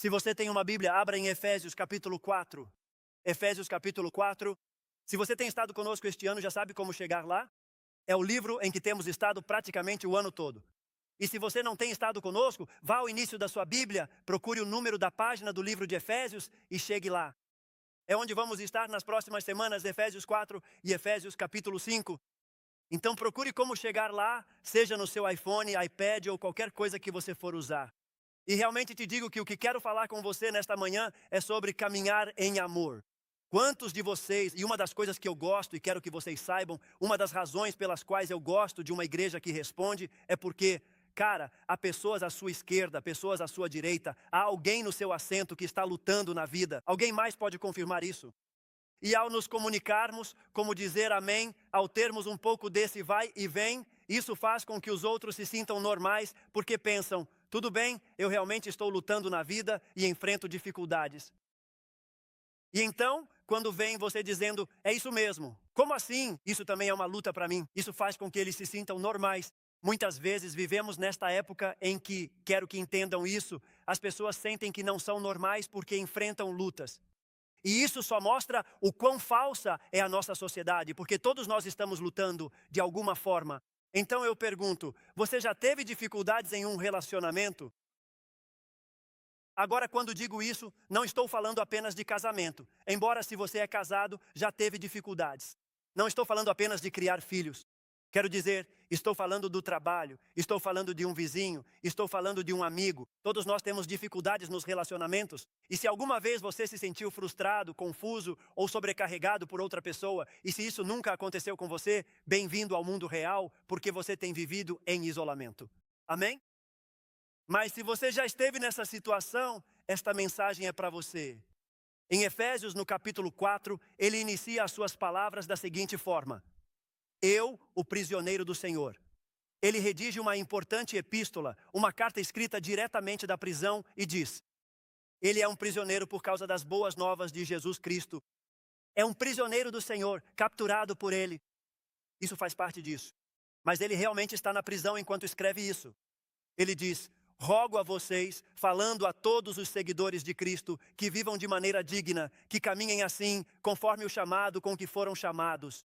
Se você tem uma Bíblia, abra em Efésios capítulo 4. Efésios capítulo 4. Se você tem estado conosco este ano, já sabe como chegar lá. É o livro em que temos estado praticamente o ano todo. E se você não tem estado conosco, vá ao início da sua Bíblia, procure o número da página do livro de Efésios e chegue lá. É onde vamos estar nas próximas semanas, Efésios 4 e Efésios capítulo 5. Então procure como chegar lá, seja no seu iPhone, iPad ou qualquer coisa que você for usar. E realmente te digo que o que quero falar com você nesta manhã é sobre caminhar em amor. Quantos de vocês, e uma das coisas que eu gosto e quero que vocês saibam, uma das razões pelas quais eu gosto de uma igreja que responde é porque, cara, há pessoas à sua esquerda, pessoas à sua direita, há alguém no seu assento que está lutando na vida. Alguém mais pode confirmar isso? E ao nos comunicarmos, como dizer amém, ao termos um pouco desse vai e vem, isso faz com que os outros se sintam normais, porque pensam, tudo bem, eu realmente estou lutando na vida e enfrento dificuldades. E então, quando vem você dizendo, é isso mesmo, como assim? Isso também é uma luta para mim. Isso faz com que eles se sintam normais. Muitas vezes vivemos nesta época em que, quero que entendam isso, as pessoas sentem que não são normais porque enfrentam lutas. E isso só mostra o quão falsa é a nossa sociedade, porque todos nós estamos lutando de alguma forma. Então eu pergunto, você já teve dificuldades em um relacionamento? Agora, quando digo isso, não estou falando apenas de casamento. Embora se você é casado, já teve dificuldades. Não estou falando apenas de criar filhos. Quero dizer, estou falando do trabalho, estou falando de um vizinho, estou falando de um amigo. Todos nós temos dificuldades nos relacionamentos. E se alguma vez você se sentiu frustrado, confuso ou sobrecarregado por outra pessoa, e se isso nunca aconteceu com você, bem-vindo ao mundo real, porque você tem vivido em isolamento. Amém? Mas se você já esteve nessa situação, esta mensagem é para você. Em Efésios, no capítulo 4, ele inicia as suas palavras da seguinte forma. Eu, o prisioneiro do Senhor. Ele redige uma importante epístola, uma carta escrita diretamente da prisão e diz, ele é um prisioneiro por causa das boas novas de Jesus Cristo. É um prisioneiro do Senhor, capturado por ele. Isso faz parte disso. Mas ele realmente está na prisão enquanto escreve isso. Ele diz, rogo a vocês, falando a todos os seguidores de Cristo, que vivam de maneira digna, que caminhem assim, conforme o chamado com que foram chamados.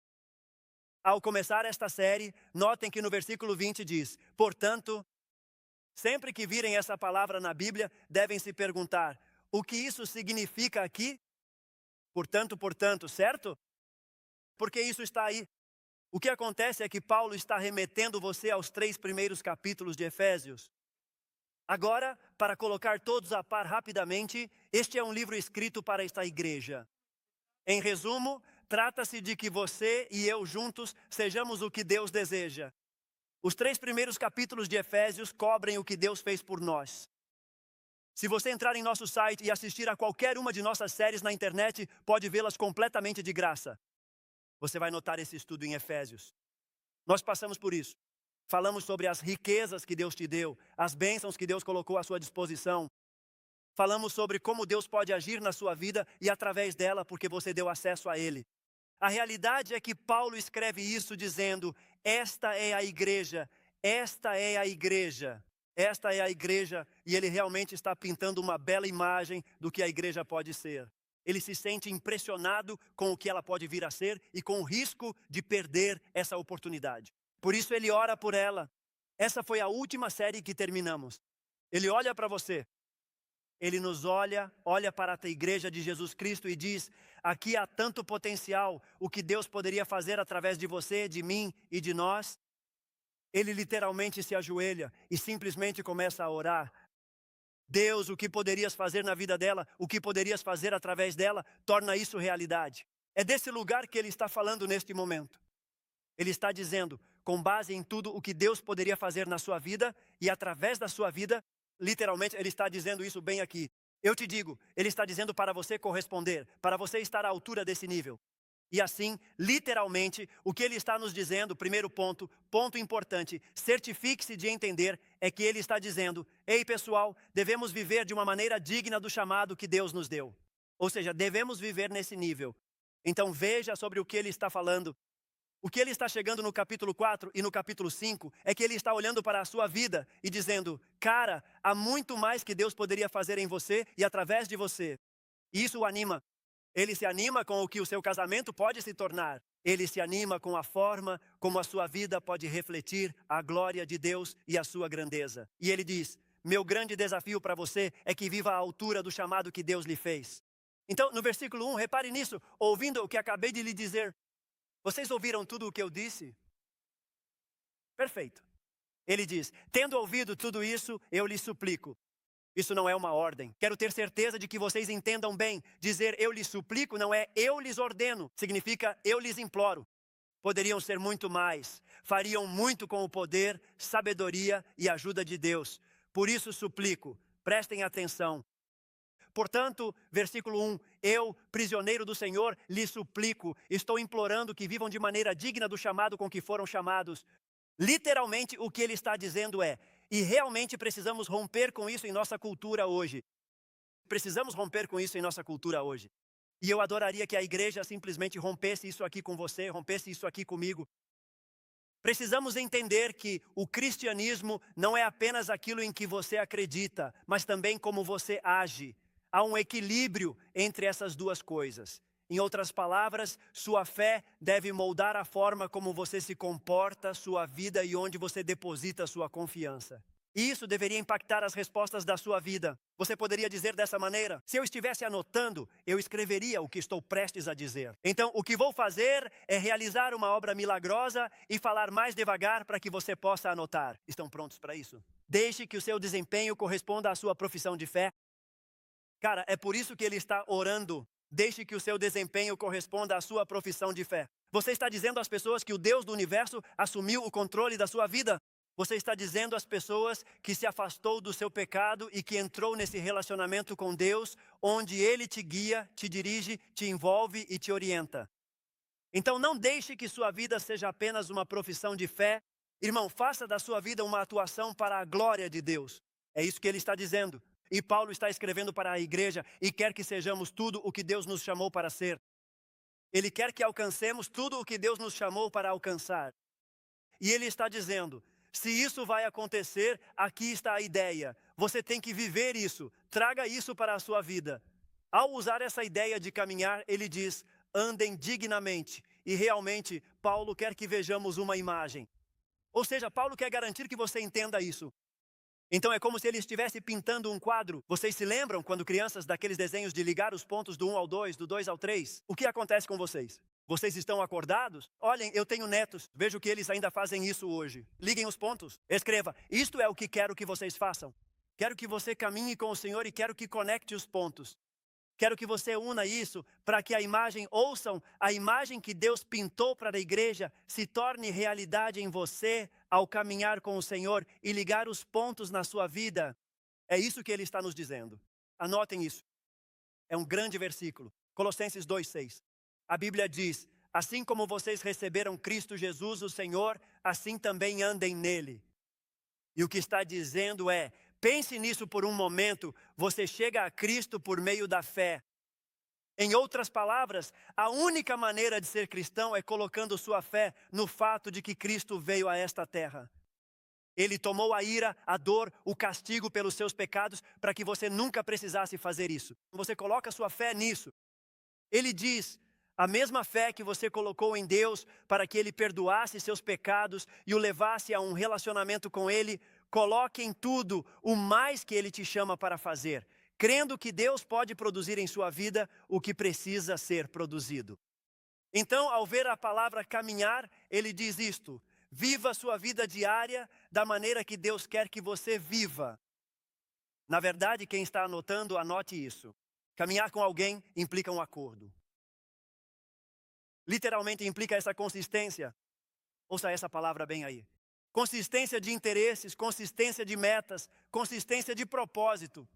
Ao começar esta série, notem que no versículo 20 diz, portanto, sempre que virem essa palavra na Bíblia, devem se perguntar, o que isso significa aqui? Portanto, certo? Porque isso está aí. O que acontece é que Paulo está remetendo você aos 3 primeiros capítulos de Efésios. Agora, para colocar todos a par rapidamente, este é um livro escrito para esta igreja. Em resumo, trata-se de que você e eu juntos sejamos o que Deus deseja. Os 3 primeiros capítulos de Efésios cobrem o que Deus fez por nós. Se você entrar em nosso site e assistir a qualquer uma de nossas séries na internet, pode vê-las completamente de graça. Você vai notar esse estudo em Efésios. Nós passamos por isso. Falamos sobre as riquezas que Deus te deu, as bênçãos que Deus colocou à sua disposição. Falamos sobre como Deus pode agir na sua vida e através dela, porque você deu acesso a Ele. A realidade é que Paulo escreve isso dizendo, esta é a igreja, esta é a igreja, esta é a igreja, e ele realmente está pintando uma bela imagem do que a igreja pode ser. Ele se sente impressionado com o que ela pode vir a ser e com o risco de perder essa oportunidade. Por isso ele ora por ela. Essa foi a última série que terminamos. Ele olha para você. Ele nos olha para a igreja de Jesus Cristo e diz, aqui há tanto potencial, o que Deus poderia fazer através de você, de mim e de nós. Ele literalmente se ajoelha e simplesmente começa a orar. Deus, o que poderias fazer na vida dela, o que poderias fazer através dela, torna isso realidade. É desse lugar que ele está falando neste momento. Ele está dizendo, com base em tudo o que Deus poderia fazer na sua vida e através da sua vida, literalmente, ele está dizendo isso bem aqui. Eu te digo, ele está dizendo para você corresponder, para você estar à altura desse nível. E assim, literalmente, o que ele está nos dizendo, primeiro ponto importante, certifique-se de entender, é que ele está dizendo, ei pessoal, devemos viver de uma maneira digna do chamado que Deus nos deu. Ou seja, devemos viver nesse nível. Então veja sobre o que ele está falando. O que ele está chegando no capítulo 4 e no capítulo 5 é que ele está olhando para a sua vida e dizendo: cara, há muito mais que Deus poderia fazer em você e através de você. E isso o anima. Ele se anima com o que o seu casamento pode se tornar. Ele se anima com a forma como a sua vida pode refletir a glória de Deus e a sua grandeza. E ele diz: meu grande desafio para você é que viva à altura do chamado que Deus lhe fez. Então, no versículo 1, repare nisso, ouvindo o que acabei de lhe dizer. Vocês ouviram tudo o que eu disse? Perfeito. Ele diz: tendo ouvido tudo isso, eu lhe suplico. Isso não é uma ordem. Quero ter certeza de que vocês entendam bem. Dizer eu lhes suplico não é eu lhes ordeno. Significa eu lhes imploro. Poderiam ser muito mais. Fariam muito com o poder, sabedoria e ajuda de Deus. Por isso suplico. Prestem atenção. Portanto, versículo 1, eu, prisioneiro do Senhor, lhes suplico, estou implorando que vivam de maneira digna do chamado com que foram chamados. Literalmente, o que ele está dizendo é, e realmente precisamos romper com isso em nossa cultura hoje. Precisamos romper com isso em nossa cultura hoje. E eu adoraria que a igreja simplesmente rompesse isso aqui com você, rompesse isso aqui comigo. Precisamos entender que o cristianismo não é apenas aquilo em que você acredita, mas também como você age. Há um equilíbrio entre essas duas coisas. Em outras palavras, sua fé deve moldar a forma como você se comporta, sua vida e onde você deposita sua confiança. E isso deveria impactar as respostas da sua vida. Você poderia dizer dessa maneira: se eu estivesse anotando, eu escreveria o que estou prestes a dizer. Então, o que vou fazer é realizar uma obra milagrosa e falar mais devagar para que você possa anotar. Estão prontos para isso? Deixe que o seu desempenho corresponda à sua profissão de fé. Cara, é por isso que ele está orando. Deixe que o seu desempenho corresponda à sua profissão de fé. Você está dizendo às pessoas que o Deus do universo assumiu o controle da sua vida. Você está dizendo às pessoas que se afastou do seu pecado e que entrou nesse relacionamento com Deus, onde Ele te guia, te dirige, te envolve e te orienta. Então não deixe que sua vida seja apenas uma profissão de fé. Irmão, faça da sua vida uma atuação para a glória de Deus. É isso que ele está dizendo. E Paulo está escrevendo para a igreja e quer que sejamos tudo o que Deus nos chamou para ser. Ele quer que alcancemos tudo o que Deus nos chamou para alcançar. E ele está dizendo, se isso vai acontecer, aqui está a ideia. Você tem que viver isso, traga isso para a sua vida. Ao usar essa ideia de caminhar, ele diz, andem dignamente. E realmente, Paulo quer que vejamos uma imagem. Ou seja, Paulo quer garantir que você entenda isso. Então é como se ele estivesse pintando um quadro. Vocês se lembram quando crianças daqueles desenhos de ligar os pontos do 1 ao 2, do 2 ao 3? O que acontece com vocês? Vocês estão acordados? Olhem, eu tenho netos. Vejo que eles ainda fazem isso hoje. Liguem os pontos. Escreva, isto é o que quero que vocês façam. Quero que você caminhe com o Senhor e quero que conecte os pontos. Quero que você una isso para que a imagem, ouçam, a imagem que Deus pintou para a igreja se torne realidade em você ao caminhar com o Senhor e ligar os pontos na sua vida. É isso que ele está nos dizendo. Anotem isso. É um grande versículo. Colossenses 2:6. A Bíblia diz, assim como vocês receberam Cristo Jesus, o Senhor, assim também andem nele. E o que está dizendo é, pense nisso por um momento, você chega a Cristo por meio da fé. Em outras palavras, a única maneira de ser cristão é colocando sua fé no fato de que Cristo veio a esta terra. Ele tomou a ira, a dor, o castigo pelos seus pecados para que você nunca precisasse fazer isso. Você coloca sua fé nisso. Ele diz, a mesma fé que você colocou em Deus para que Ele perdoasse seus pecados e o levasse a um relacionamento com Ele, coloque em tudo o mais que Ele te chama para fazer, crendo que Deus pode produzir em sua vida o que precisa ser produzido. Então, ao ver a palavra caminhar, ele diz isto, viva a sua vida diária da maneira que Deus quer que você viva. Na verdade, quem está anotando, anote isso. Caminhar com alguém implica um acordo. Literalmente implica essa consistência. Ouça essa palavra bem aí. Consistência de interesses, consistência de metas, consistência de propósito.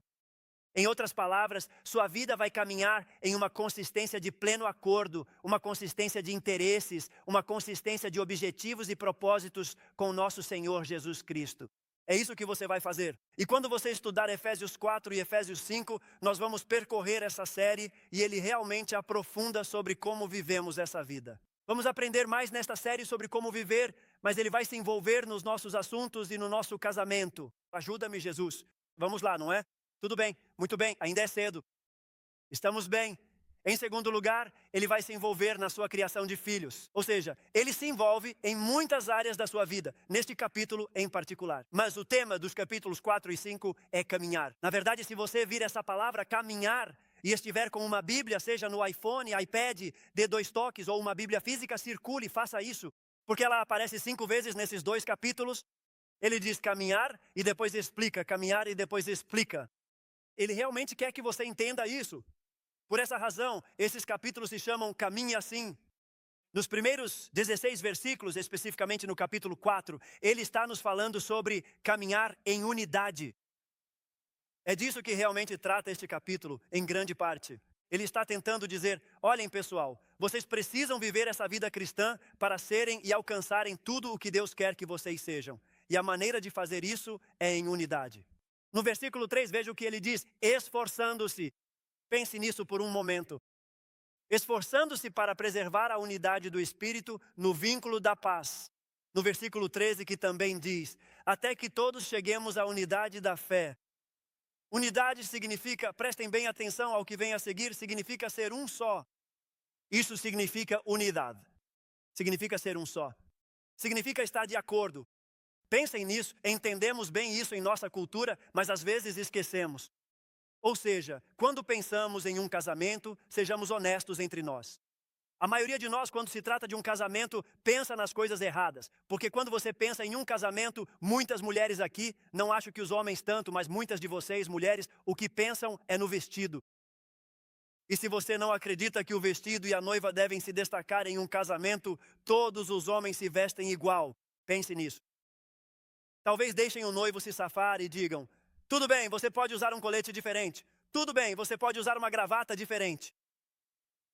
Em outras palavras, sua vida vai caminhar em uma consistência de pleno acordo, uma consistência de interesses, uma consistência de objetivos e propósitos com o nosso Senhor Jesus Cristo. É isso que você vai fazer. E quando você estudar Efésios 4 e Efésios 5, nós vamos percorrer essa série e ele realmente aprofunda sobre como vivemos essa vida. Vamos aprender mais nesta série sobre como viver, mas ele vai se envolver nos nossos assuntos e no nosso casamento. Ajuda-me, Jesus. Vamos lá, não é? Tudo bem, muito bem, ainda é cedo. Estamos bem. Em segundo lugar, ele vai se envolver na sua criação de filhos. Ou seja, ele se envolve em muitas áreas da sua vida, neste capítulo em particular. Mas o tema dos capítulos 4 e 5 é caminhar. Na verdade, se você vir essa palavra caminhar e estiver com uma Bíblia, seja no iPhone, iPad, dê 2 toques, ou uma Bíblia física, circule, faça isso. Porque ela aparece 5 vezes nesses 2 capítulos. Ele diz caminhar e depois explica, caminhar e depois explica. Ele realmente quer que você entenda isso. Por essa razão, esses capítulos se chamam Caminhe Assim. Nos primeiros 16 versículos, especificamente no capítulo 4, ele está nos falando sobre caminhar em unidade. É disso que realmente trata este capítulo, em grande parte. Ele está tentando dizer, olhem pessoal, vocês precisam viver essa vida cristã para serem e alcançarem tudo o que Deus quer que vocês sejam. E a maneira de fazer isso é em unidade. No versículo 3, veja o que ele diz, esforçando-se. Pense nisso por um momento. Esforçando-se para preservar a unidade do Espírito no vínculo da paz. No versículo 13 que também diz, até que todos cheguemos à unidade da fé. Unidade significa, prestem bem atenção ao que vem a seguir, significa ser um só. Isso significa unidade. Significa ser um só. Significa estar de acordo. Pensem nisso, entendemos bem isso em nossa cultura, mas às vezes esquecemos. Ou seja, quando pensamos em um casamento, sejamos honestos entre nós. A maioria de nós, quando se trata de um casamento, pensa nas coisas erradas. Porque quando você pensa em um casamento, muitas mulheres aqui, não acho que os homens tanto, mas muitas de vocês, mulheres, o que pensam é no vestido. E se você não acredita que o vestido e a noiva devem se destacar em um casamento, todos os homens se vestem igual. Pense nisso. Talvez deixem o noivo se safar e digam, tudo bem, você pode usar um colete diferente. Tudo bem, você pode usar uma gravata diferente.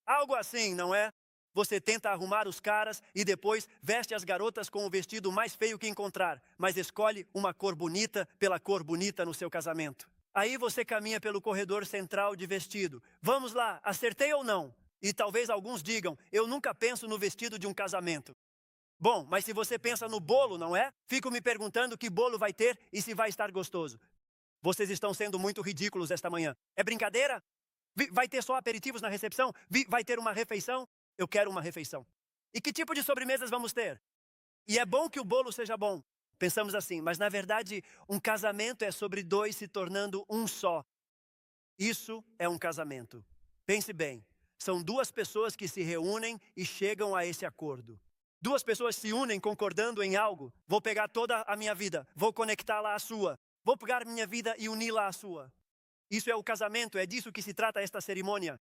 Algo assim, não é? Você tenta arrumar os caras e depois veste as garotas com o vestido mais feio que encontrar, mas escolhe uma cor bonita pela cor bonita no seu casamento. Aí você caminha pelo corredor central de vestido. Vamos lá, acertei ou não? E talvez alguns digam, eu nunca penso no vestido de um casamento. Bom, mas se você pensa no bolo, não é? Fico me perguntando que bolo vai ter e se vai estar gostoso. Vocês estão sendo muito ridículos esta manhã. É brincadeira? Vai ter só aperitivos na recepção? Vai ter uma refeição? Eu quero uma refeição. E que tipo de sobremesas vamos ter? E é bom que o bolo seja bom. Pensamos assim, mas na verdade, um casamento é sobre 2 se tornando um só. Isso é um casamento. Pense bem, são 2 pessoas que se reúnem e chegam a esse acordo. 2 pessoas se unem concordando em algo. Vou pegar toda a minha vida, vou conectá-la à sua. Vou pegar minha vida e uni-la à sua. Isso é o casamento, é disso que se trata esta cerimônia.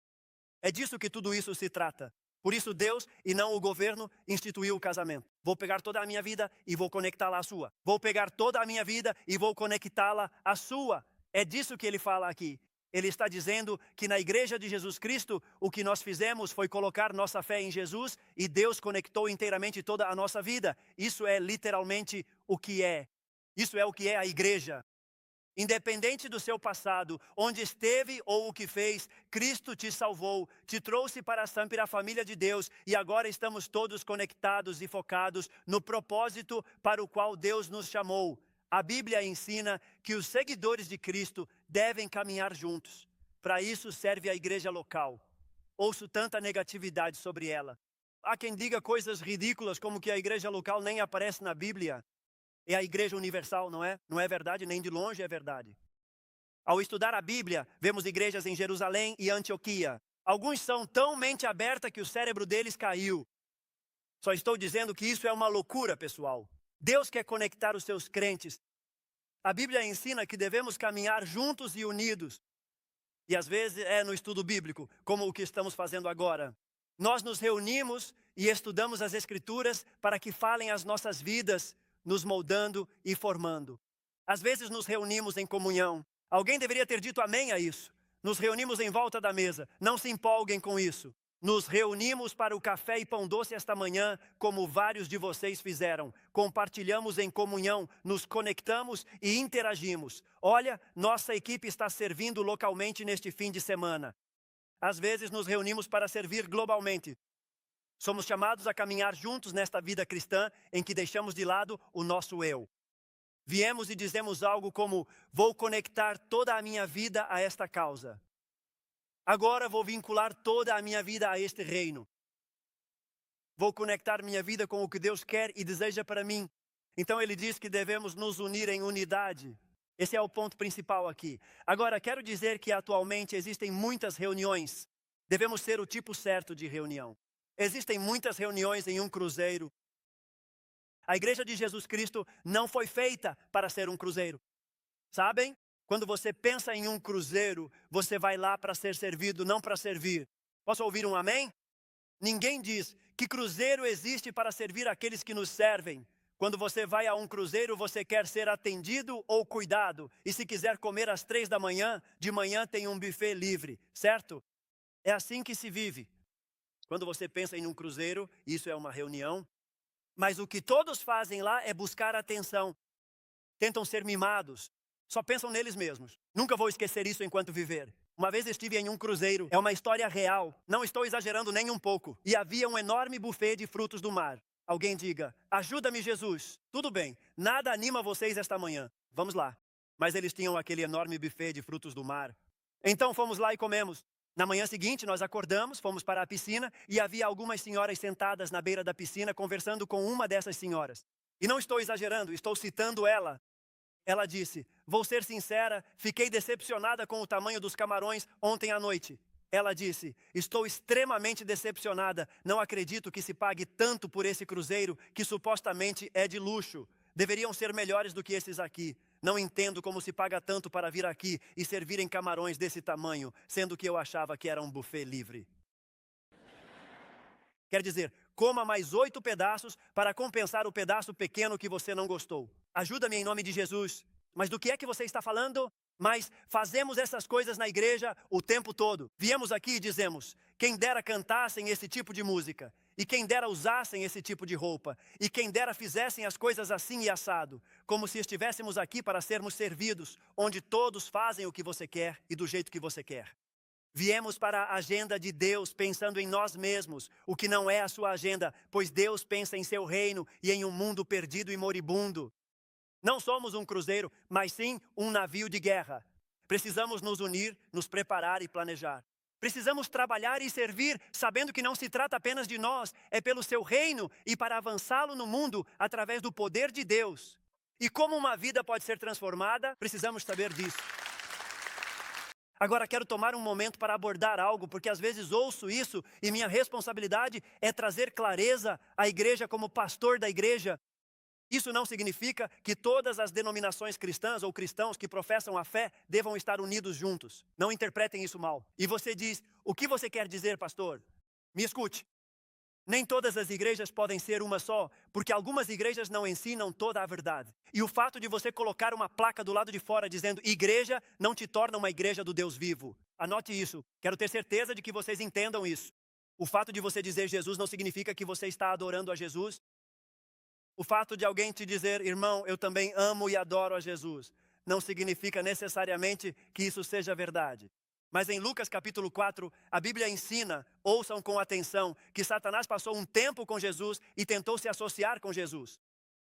É disso que tudo isso se trata. Por isso Deus, e não o governo, instituiu o casamento. Vou pegar toda a minha vida e vou conectá-la à sua. Vou pegar toda a minha vida e vou conectá-la à sua. É disso que ele fala aqui. Ele está dizendo que na igreja de Jesus Cristo, o que nós fizemos foi colocar nossa fé em Jesus e Deus conectou inteiramente toda a nossa vida. Isso é literalmente o que é. Isso é o que é a igreja. Independente do seu passado, onde esteve ou o que fez, Cristo te salvou, te trouxe para a família de Deus e agora estamos todos conectados e focados no propósito para o qual Deus nos chamou. A Bíblia ensina que os seguidores de Cristo devem caminhar juntos. Para isso serve a igreja local. Ouço tanta negatividade sobre ela. Há quem diga coisas ridículas como que a igreja local nem aparece na Bíblia. É a igreja universal, não é? Não é verdade, nem de longe é verdade. Ao estudar a Bíblia, vemos igrejas em Jerusalém e Antioquia. Alguns são tão mente aberta que o cérebro deles caiu. Só estou dizendo que isso é uma loucura, pessoal. Deus quer conectar os seus crentes. A Bíblia ensina que devemos caminhar juntos e unidos. E às vezes é no estudo bíblico, como o que estamos fazendo agora. Nós nos reunimos e estudamos as Escrituras para que falem as nossas vidas, nos moldando e formando. Às vezes nos reunimos em comunhão. Alguém deveria ter dito amém a isso. Nos reunimos em volta da mesa. Não se empolguem com isso. Nos reunimos para o café e pão doce esta manhã, como vários de vocês fizeram. Compartilhamos em comunhão, nos conectamos e interagimos. Olha, nossa equipe está servindo localmente neste fim de semana. Às vezes nos reunimos para servir globalmente. Somos chamados a caminhar juntos nesta vida cristã em que deixamos de lado o nosso eu. Viemos e dizemos algo como: vou conectar toda a minha vida a esta causa. Agora vou vincular toda a minha vida a este reino. Vou conectar minha vida com o que Deus quer e deseja para mim. Então ele diz que devemos nos unir em unidade. Esse é o ponto principal aqui. Agora, quero dizer que atualmente existem muitas reuniões. Devemos ser o tipo certo de reunião. Existem muitas reuniões em um cruzeiro. A Igreja de Jesus Cristo não foi feita para ser um cruzeiro. Sabem? Quando você pensa em um cruzeiro, você vai lá para ser servido, não para servir. Posso ouvir um amém? Ninguém diz que cruzeiro existe para servir aqueles que nos servem. Quando você vai a um cruzeiro, você quer ser atendido ou cuidado. E se quiser comer às 3 da manhã, de manhã tem um buffet livre, certo? É assim que se vive. Quando você pensa em um cruzeiro, isso é uma reunião. Mas o que todos fazem lá é buscar atenção. Tentam ser mimados. Só pensam neles mesmos. Nunca vou esquecer isso enquanto viver. Uma vez estive em um cruzeiro. É uma história real. Não estou exagerando nem um pouco. E havia um enorme buffet de frutos do mar. Alguém diga: ajuda-me, Jesus. Tudo bem, nada anima vocês esta manhã. Vamos lá. Mas eles tinham aquele enorme buffet de frutos do mar. Então fomos lá e comemos. Na manhã seguinte nós acordamos, fomos para a piscina e havia algumas senhoras sentadas na beira da piscina conversando com uma dessas senhoras. E não estou exagerando, estou citando ela. Ela disse: vou ser sincera, fiquei decepcionada com o tamanho dos camarões ontem à noite. Ela disse: estou extremamente decepcionada, não acredito que se pague tanto por esse cruzeiro que supostamente é de luxo. Deveriam ser melhores do que esses aqui. Não entendo como se paga tanto para vir aqui e servirem camarões desse tamanho, sendo que eu achava que era um buffet livre. Quer dizer, coma mais 8 pedaços para compensar o pedaço pequeno que você não gostou. Ajuda-me em nome de Jesus. Mas do que é que você está falando? Mas fazemos essas coisas na igreja o tempo todo. Viemos aqui e dizemos: quem dera cantassem esse tipo de música, e quem dera usassem esse tipo de roupa, e quem dera fizessem as coisas assim e assado, como se estivéssemos aqui para sermos servidos, onde todos fazem o que você quer e do jeito que você quer. Viemos para a agenda de Deus pensando em nós mesmos, o que não é a sua agenda, pois Deus pensa em seu reino e em um mundo perdido e moribundo. Não somos um cruzeiro, mas sim um navio de guerra. Precisamos nos unir, nos preparar e planejar. Precisamos trabalhar e servir, sabendo que não se trata apenas de nós, é pelo seu reino e para avançá-lo no mundo através do poder de Deus. E como uma vida pode ser transformada, precisamos saber disso. Agora quero tomar um momento para abordar algo, porque às vezes ouço isso e minha responsabilidade é trazer clareza à igreja como pastor da igreja. Isso não significa que todas as denominações cristãs ou cristãos que professam a fé devam estar unidos juntos. Não interpretem isso mal. E você diz: o que você quer dizer, pastor? Me escute. Nem todas as igrejas podem ser uma só, porque algumas igrejas não ensinam toda a verdade. E o fato de você colocar uma placa do lado de fora dizendo igreja não te torna uma igreja do Deus vivo. Anote isso. Quero ter certeza de que vocês entendam isso. O fato de você dizer Jesus não significa que você está adorando a Jesus. O fato de alguém te dizer: irmão, eu também amo e adoro a Jesus, não significa necessariamente que isso seja verdade. Mas em Lucas capítulo 4, a Bíblia ensina, ouçam com atenção, que Satanás passou um tempo com Jesus e tentou se associar com Jesus.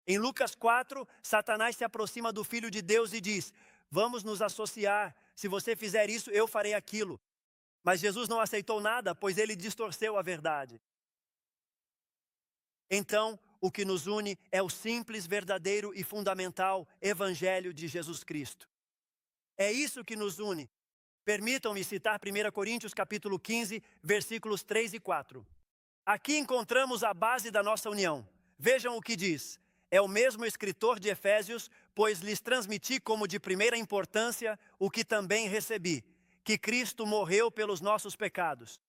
Em Lucas 4, Satanás se aproxima do Filho de Deus e diz: vamos nos associar, se você fizer isso, eu farei aquilo. Mas Jesus não aceitou nada, pois ele distorceu a verdade. Então, o que nos une é o simples, verdadeiro e fundamental Evangelho de Jesus Cristo. É isso que nos une. Permitam-me citar 1 Coríntios capítulo 15, versículos 3 e 4. Aqui encontramos a base da nossa união. Vejam o que diz. É o mesmo escritor de Efésios, pois lhes transmiti como de primeira importância o que também recebi, que Cristo morreu pelos nossos pecados.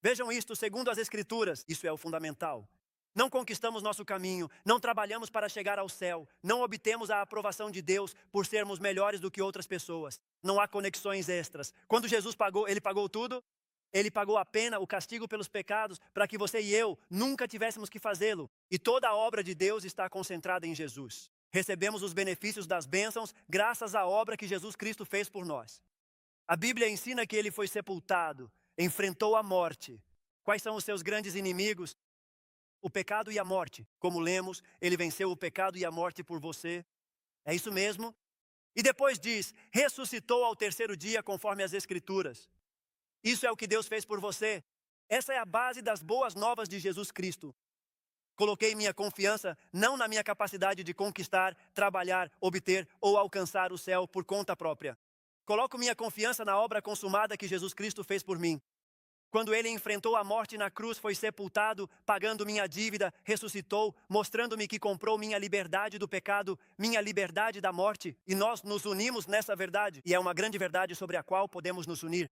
Vejam isto segundo as Escrituras. Isso é o fundamental. Não conquistamos nosso caminho, não trabalhamos para chegar ao céu, não obtemos a aprovação de Deus por sermos melhores do que outras pessoas. Não há conexões extras. Quando Jesus pagou, Ele pagou tudo. Ele pagou a pena, o castigo pelos pecados, para que você e eu nunca tivéssemos que fazê-lo. E toda a obra de Deus está concentrada em Jesus. Recebemos os benefícios das bênçãos graças à obra que Jesus Cristo fez por nós. A Bíblia ensina que Ele foi sepultado, enfrentou a morte. Quais são os seus grandes inimigos? o pecado e a morte. Como lemos, ele venceu o pecado e a morte por você. É isso mesmo? E depois diz, ressuscitou ao terceiro dia conforme as Escrituras. Isso é o que Deus fez por você. Essa é a base das boas novas de Jesus Cristo. Coloquei minha confiança não na minha capacidade de conquistar, trabalhar, obter ou alcançar o céu por conta própria. Coloco minha confiança na obra consumada que Jesus Cristo fez por mim. Quando ele enfrentou a morte na cruz, foi sepultado, pagando minha dívida, ressuscitou, mostrando-me que comprou minha liberdade do pecado, minha liberdade da morte, e nós nos unimos nessa verdade, e é uma grande verdade sobre a qual podemos nos unir.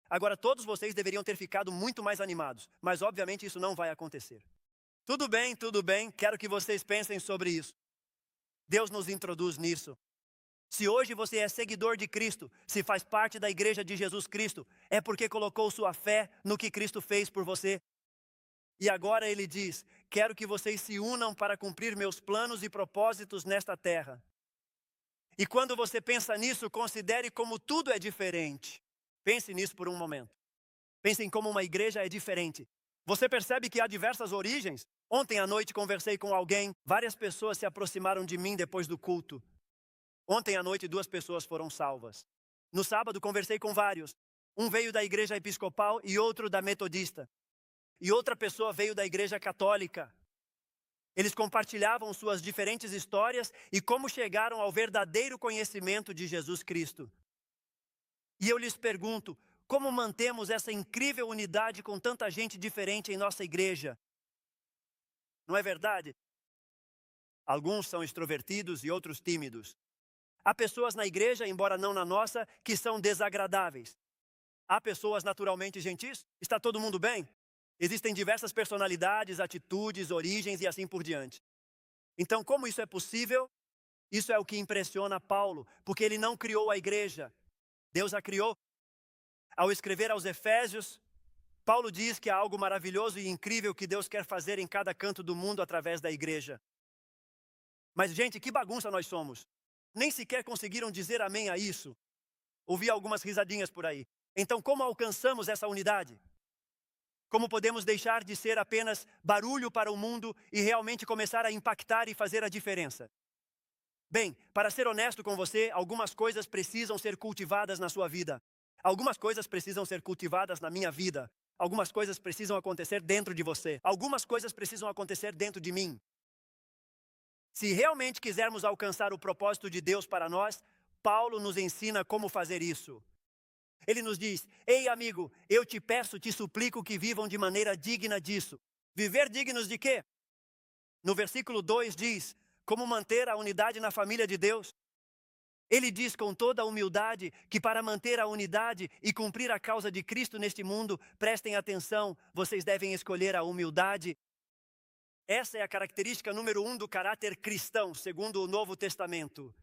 Agora, todos vocês deveriam ter ficado muito mais animados, mas obviamente isso não vai acontecer. Tudo bem, quero que vocês pensem sobre isso. Deus nos introduz nisso. Se hoje você é seguidor de Cristo, se faz parte da igreja de Jesus Cristo, é porque colocou sua fé no que Cristo fez por você. E agora ele diz, quero que vocês se unam para cumprir meus planos e propósitos nesta terra. E quando você pensa nisso, considere como tudo é diferente. Pense nisso por um momento. Pense em como uma igreja é diferente. Você percebe que há diversas origens? Ontem à noite conversei com alguém, várias pessoas se aproximaram de mim depois do culto. Ontem à noite 2 pessoas foram salvas. No sábado conversei com vários. Um veio da igreja episcopal e outro da metodista. E outra pessoa veio da igreja católica. Eles compartilhavam suas diferentes histórias e como chegaram ao verdadeiro conhecimento de Jesus Cristo. E eu lhes pergunto, como mantemos essa incrível unidade com tanta gente diferente em nossa igreja? Não é verdade? Alguns são extrovertidos e outros tímidos. Há pessoas na igreja, embora não na nossa, que são desagradáveis. Há pessoas naturalmente gentis? Está todo mundo bem? Existem diversas personalidades, atitudes, origens e assim por diante. Então, como isso é possível? Isso é o que impressiona Paulo, porque ele não criou a igreja. Deus a criou. Ao escrever aos Efésios, Paulo diz que há algo maravilhoso e incrível que Deus quer fazer em cada canto do mundo através da igreja. Mas, gente, que bagunça nós somos. Nem sequer conseguiram dizer amém a isso. Ouvi algumas risadinhas por aí. Então, como alcançamos essa unidade? Como podemos deixar de ser apenas barulho para o mundo e realmente começar a impactar e fazer a diferença? Bem, para ser honesto com você, algumas coisas precisam ser cultivadas na sua vida. Algumas coisas precisam ser cultivadas na minha vida. Algumas coisas precisam acontecer dentro de você. Algumas coisas precisam acontecer dentro de mim. Se realmente quisermos alcançar o propósito de Deus para nós, Paulo nos ensina como fazer isso. Ele nos diz, ei amigo, eu te peço, te suplico que vivam de maneira digna disso. Viver dignos de quê? No versículo 2 diz, como manter a unidade na família de Deus. Ele diz com toda a humildade que para manter a unidade e cumprir a causa de Cristo neste mundo, prestem atenção, vocês devem escolher a humildade. Essa é a característica número 1 do caráter cristão, segundo o Novo Testamento.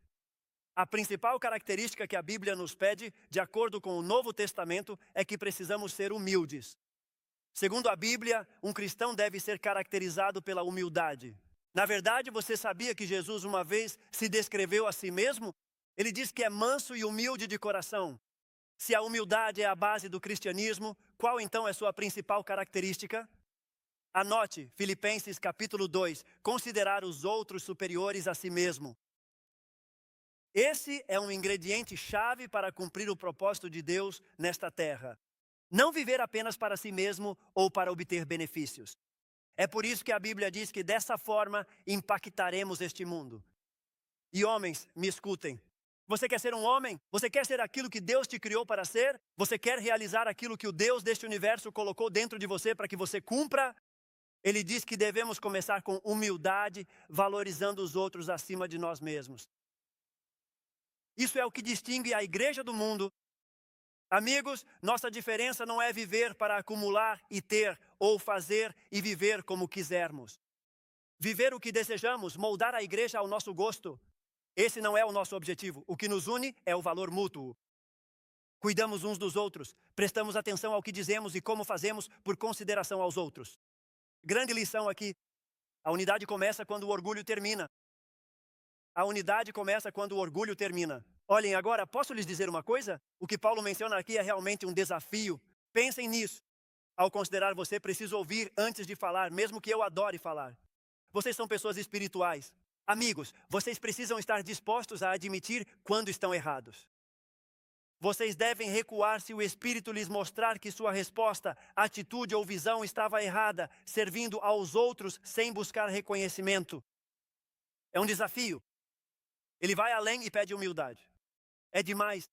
A principal característica que a Bíblia nos pede, de acordo com o Novo Testamento, é que precisamos ser humildes. Segundo a Bíblia, um cristão deve ser caracterizado pela humildade. Na verdade, você sabia que Jesus uma vez se descreveu a si mesmo? Ele diz que é manso e humilde de coração. Se a humildade é a base do cristianismo, qual então é sua principal característica? Anote, Filipenses capítulo 2, considerar os outros superiores a si mesmo. Esse é um ingrediente chave para cumprir o propósito de Deus nesta terra. Não viver apenas para si mesmo ou para obter benefícios. É por isso que a Bíblia diz que dessa forma impactaremos este mundo. E homens, me escutem. Você quer ser um homem? Você quer ser aquilo que Deus te criou para ser? Você quer realizar aquilo que o Deus deste universo colocou dentro de você para que você cumpra? Ele diz que devemos começar com humildade, valorizando os outros acima de nós mesmos. Isso é o que distingue a igreja do mundo. Amigos, nossa diferença não é viver para acumular e ter, ou fazer e viver como quisermos. Viver o que desejamos, moldar a igreja ao nosso gosto. Esse não é o nosso objetivo. O que nos une é o valor mútuo. Cuidamos uns dos outros, prestamos atenção ao que dizemos e como fazemos por consideração aos outros. Grande lição aqui. A unidade começa quando o orgulho termina. A unidade começa quando o orgulho termina. Olhem, agora, posso lhes dizer uma coisa? O que Paulo menciona aqui é realmente um desafio. Pensem nisso. Ao considerar você, preciso ouvir antes de falar, mesmo que eu adore falar. Vocês são pessoas espirituais. Amigos, vocês precisam estar dispostos a admitir quando estão errados. Vocês devem recuar se o Espírito lhes mostrar que sua resposta, atitude ou visão estava errada, servindo aos outros sem buscar reconhecimento. É um desafio. Ele vai além e pede humildade. É demais.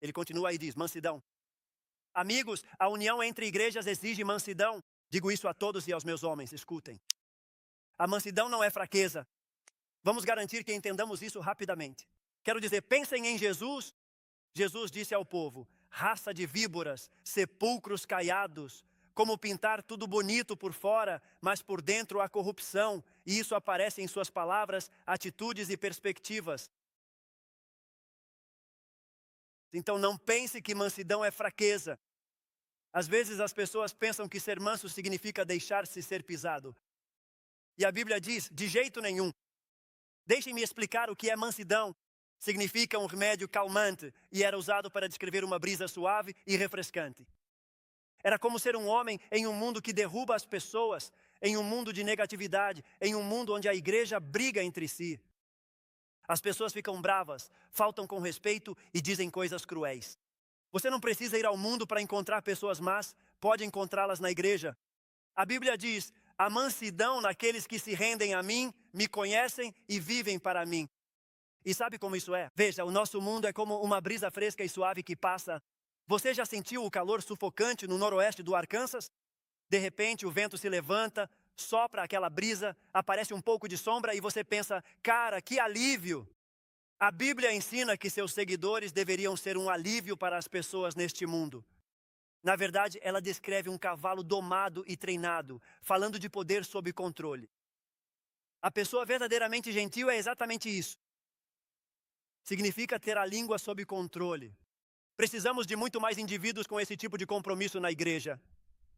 Ele continua e diz, mansidão. Amigos, a união entre igrejas exige mansidão. Digo isso a todos e aos meus homens, escutem. A mansidão não é fraqueza. Vamos garantir que entendamos isso rapidamente. Quero dizer, pensem em Jesus. Jesus disse ao povo, raça de víboras, sepulcros caiados, como pintar tudo bonito por fora, mas por dentro a corrupção. E isso aparece em suas palavras, atitudes e perspectivas. Então não pense que mansidão é fraqueza. Às vezes as pessoas pensam que ser manso significa deixar-se ser pisado. E a Bíblia diz, de jeito nenhum. Deixem-me explicar o que é mansidão. Significa um remédio calmante e era usado para descrever uma brisa suave e refrescante. Era como ser um homem em um mundo que derruba as pessoas, em um mundo de negatividade, em um mundo onde a igreja briga entre si. As pessoas ficam bravas, faltam com respeito e dizem coisas cruéis. Você não precisa ir ao mundo para encontrar pessoas más, pode encontrá-las na igreja. A Bíblia diz, a mansidão naqueles que se rendem a mim, me conhecem e vivem para mim. E sabe como isso é? Veja, o nosso mundo é como uma brisa fresca e suave que passa. Você já sentiu o calor sufocante no noroeste do Arkansas? De repente o vento se levanta, sopra aquela brisa, aparece um pouco de sombra e você pensa, cara, que alívio! A Bíblia ensina que seus seguidores deveriam ser um alívio para as pessoas neste mundo. Na verdade, ela descreve um cavalo domado e treinado, falando de poder sob controle. A pessoa verdadeiramente gentil é exatamente isso. Significa ter a língua sob controle. Precisamos de muito mais indivíduos com esse tipo de compromisso na igreja.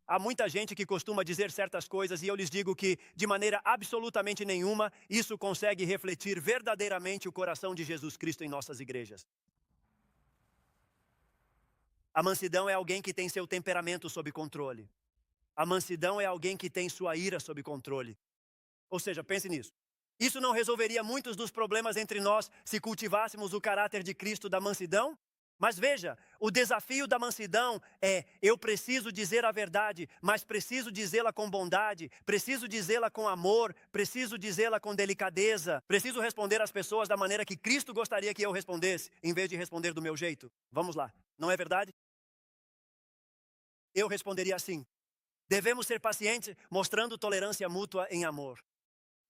Há muita gente que costuma dizer certas coisas e eu lhes digo que, de maneira absolutamente nenhuma, isso consegue refletir verdadeiramente o coração de Jesus Cristo em nossas igrejas. A mansidão é alguém que tem seu temperamento sob controle. A mansidão é alguém que tem sua ira sob controle. Ou seja, pense nisso. Isso não resolveria muitos dos problemas entre nós se cultivássemos o caráter de Cristo da mansidão? Mas veja, o desafio da mansidão é, eu preciso dizer a verdade, mas preciso dizê-la com bondade, preciso dizê-la com amor, preciso dizê-la com delicadeza, preciso responder às pessoas da maneira que Cristo gostaria que eu respondesse, em vez de responder do meu jeito. Vamos lá, não é verdade? Eu responderia assim, devemos ser pacientes, mostrando tolerância mútua em amor.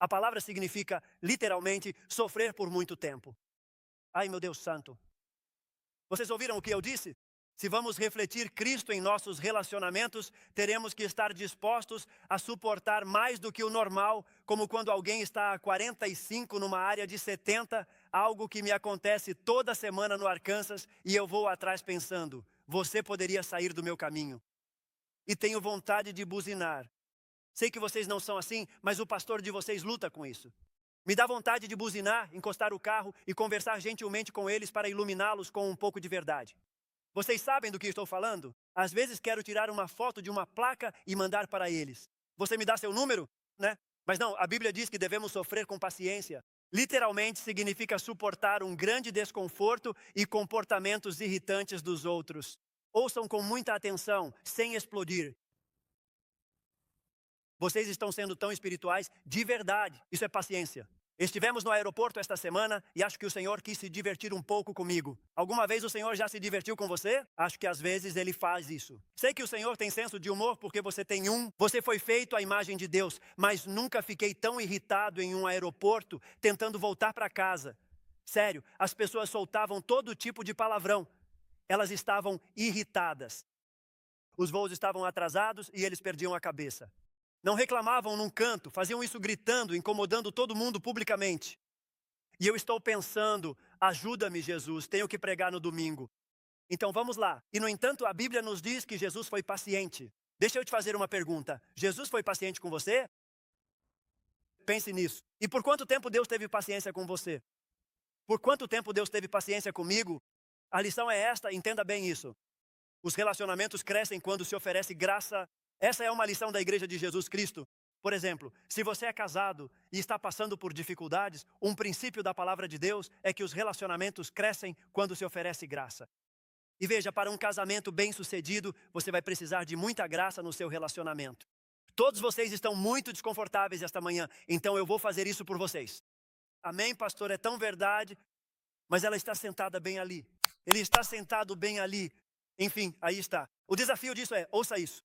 A palavra significa, literalmente, sofrer por muito tempo. Ai, meu Deus santo. Vocês ouviram o que eu disse? Se vamos refletir Cristo em nossos relacionamentos, teremos que estar dispostos a suportar mais do que o normal, como quando alguém está a 45 numa área de 70, algo que me acontece toda semana no Arkansas, e eu vou atrás pensando, você poderia sair do meu caminho. E tenho vontade de buzinar. Sei que vocês não são assim, mas o pastor de vocês luta com isso. Me dá vontade de buzinar, encostar o carro e conversar gentilmente com eles para iluminá-los com um pouco de verdade. Vocês sabem do que estou falando? Às vezes quero tirar uma foto de uma placa e mandar para eles. Você me dá seu número? Né? Mas não, a Bíblia diz que devemos sofrer com paciência. Literalmente significa suportar um grande desconforto e comportamentos irritantes dos outros. Ouçam com muita atenção, sem explodir. Vocês estão sendo tão espirituais de verdade. Isso é paciência. Estivemos no aeroporto esta semana e acho que o Senhor quis se divertir um pouco comigo. Alguma vez o Senhor já se divertiu com você? Acho que às vezes Ele faz isso. Sei que o Senhor tem senso de humor porque você tem um. Você foi feito à imagem de Deus. Mas nunca fiquei tão irritado em um aeroporto tentando voltar para casa. Sério, as pessoas soltavam todo tipo de palavrão. Elas estavam irritadas. Os voos estavam atrasados e eles perdiam a cabeça. Não reclamavam num canto, faziam isso gritando, incomodando todo mundo publicamente. E eu estou pensando, ajuda-me Jesus, tenho que pregar no domingo. Então vamos lá. E no entanto a Bíblia nos diz que Jesus foi paciente. Deixa eu te fazer uma pergunta. Jesus foi paciente com você? Pense nisso. E por quanto tempo Deus teve paciência com você? Por quanto tempo Deus teve paciência comigo? A lição é esta, entenda bem isso. Os relacionamentos crescem quando se oferece graça. Essa é uma lição da Igreja de Jesus Cristo. Por exemplo, se você é casado e está passando por dificuldades, um princípio da palavra de Deus é que os relacionamentos crescem quando se oferece graça. E veja, para um casamento bem-sucedido, você vai precisar de muita graça no seu relacionamento. Todos vocês estão muito desconfortáveis esta manhã, então eu vou fazer isso por vocês. Amém, pastor? É tão verdade. Mas ela está sentada bem ali. Ele está sentado bem ali. Enfim, aí está. O desafio disso é, ouça isso.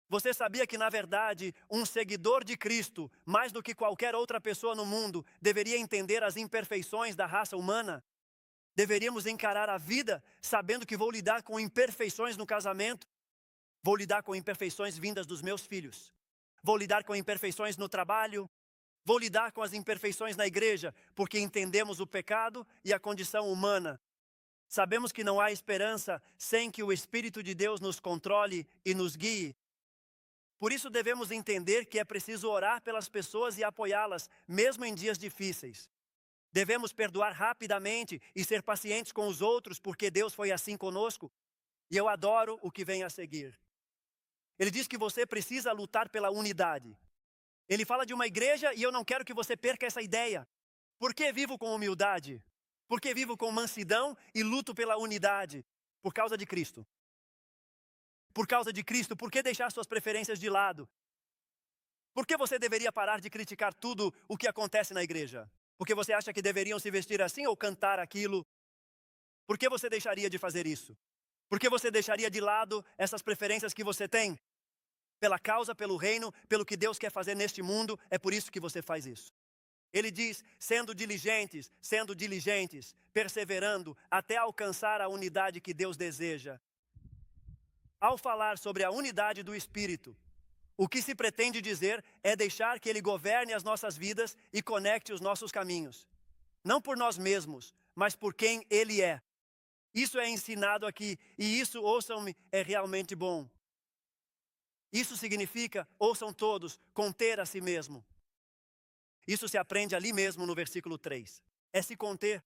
Você sabia que, na verdade, um seguidor de Cristo, mais do que qualquer outra pessoa no mundo, deveria entender as imperfeições da raça humana? Deveríamos encarar a vida sabendo que vou lidar com imperfeições no casamento. Vou lidar com imperfeições vindas dos meus filhos. Vou lidar com imperfeições no trabalho. Vou lidar com as imperfeições na igreja, porque entendemos o pecado e a condição humana. Sabemos que não há esperança sem que o Espírito de Deus nos controle e nos guie. Por isso devemos entender que é preciso orar pelas pessoas e apoiá-las, mesmo em dias difíceis. Devemos perdoar rapidamente e ser pacientes com os outros, porque Deus foi assim conosco. E eu adoro o que vem a seguir. Ele diz que você precisa lutar pela unidade. Ele fala de uma igreja e eu não quero que você perca essa ideia. Por que vivo com humildade? Por que vivo com mansidão e luto pela unidade? Por causa de Cristo. Por causa de Cristo, por que deixar suas preferências de lado? Por que você deveria parar de criticar tudo o que acontece na igreja? Porque você acha que deveriam se vestir assim ou cantar aquilo? Por que você deixaria de fazer isso? Por que você deixaria de lado essas preferências que você tem? Pela causa, pelo reino, pelo que Deus quer fazer neste mundo, é por isso que você faz isso. Ele diz, sendo diligentes, perseverando, até alcançar a unidade que Deus deseja. Ao falar sobre a unidade do Espírito, o que se pretende dizer é deixar que Ele governe as nossas vidas e conecte os nossos caminhos. Não por nós mesmos, mas por quem Ele é. Isso é ensinado aqui, e isso, ouçam-me, é realmente bom. Isso significa, ouçam todos, conter a si mesmo. Isso se aprende ali mesmo no versículo 3. É se conter.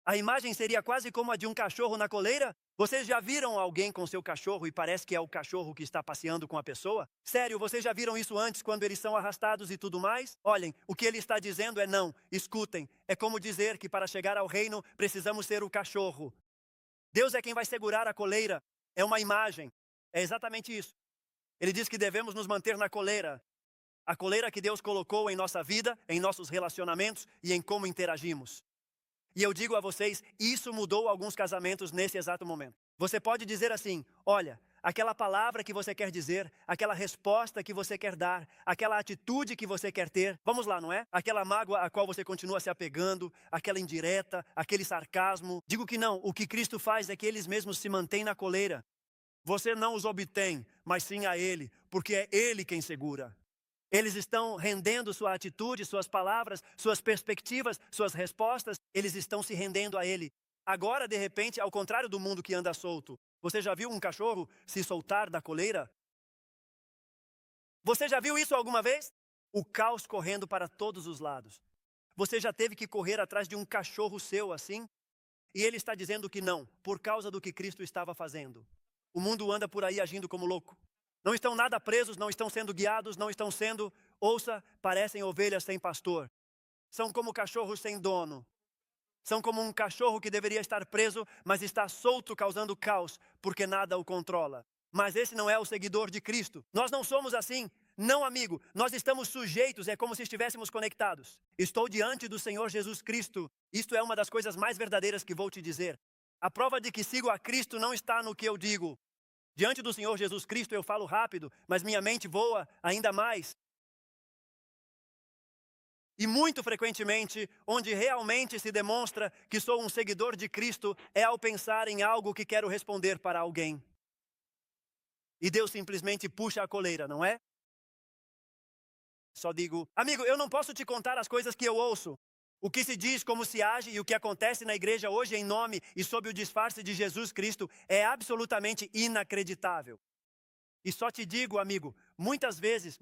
A imagem seria quase como a de um cachorro na coleira. Vocês já viram alguém com seu cachorro e parece que é o cachorro que está passeando com a pessoa? Sério, vocês já viram isso antes quando eles são arrastados e tudo mais? Olhem, o que ele está dizendo é não, escutem. É como dizer que para chegar ao reino precisamos ser o cachorro. Deus é quem vai segurar a coleira. É uma imagem. É exatamente isso. Ele diz que devemos nos manter na coleira. A coleira que Deus colocou em nossa vida, em nossos relacionamentos e em como interagimos. E eu digo a vocês, isso mudou alguns casamentos nesse exato momento. Você pode dizer assim, olha, aquela palavra que você quer dizer, aquela resposta que você quer dar, aquela atitude que você quer ter, vamos lá, não é? Aquela mágoa a qual você continua se apegando, aquela indireta, aquele sarcasmo. Digo que não, o que Cristo faz é que eles mesmos se mantêm na coleira. Você não os obtém, mas sim a Ele, porque é Ele quem segura. Eles estão rendendo sua atitude, suas palavras, suas perspectivas, suas respostas. Eles estão se rendendo a Ele. Agora, de repente, ao contrário do mundo que anda solto. Você já viu um cachorro se soltar da coleira? Você já viu isso alguma vez? O caos correndo para todos os lados. Você já teve que correr atrás de um cachorro seu assim? E ele está dizendo que não, por causa do que Cristo estava fazendo. O mundo anda por aí agindo como louco. Não estão nada presos, não estão sendo guiados, não estão sendo, ouça, parecem ovelhas sem pastor. São como cachorros sem dono. São como um cachorro que deveria estar preso, mas está solto causando caos, porque nada o controla. Mas esse não é o seguidor de Cristo. Nós não somos assim. Não, amigo, nós estamos sujeitos, é como se estivéssemos conectados. Estou diante do Senhor Jesus Cristo. Isto é uma das coisas mais verdadeiras que vou te dizer. A prova de que sigo a Cristo não está no que eu digo. Diante do Senhor Jesus Cristo eu falo rápido, mas minha mente voa ainda mais. E muito frequentemente, onde realmente se demonstra que sou um seguidor de Cristo, é ao pensar em algo que quero responder para alguém. E Deus simplesmente puxa a coleira, não é? Só digo, amigo, eu não posso te contar as coisas que eu ouço. O que se diz, como se age e o que acontece na igreja hoje em nome e sob o disfarce de Jesus Cristo é absolutamente inacreditável. E só te digo, amigo, muitas vezes,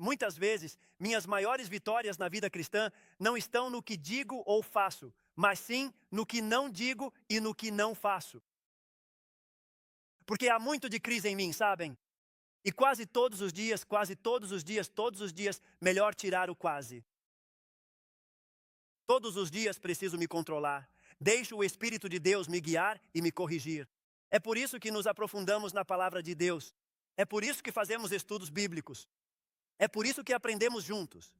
minhas maiores vitórias na vida cristã não estão no que digo ou faço, mas sim no que não digo e no que não faço. Porque há muito de crise em mim, sabem? E quase todos os dias, todos os dias, melhor tirar o quase. Todos os dias preciso me controlar. Deixo o Espírito de Deus me guiar e me corrigir. É por isso que nos aprofundamos na palavra de Deus. É por isso que fazemos estudos bíblicos. É por isso que aprendemos juntos.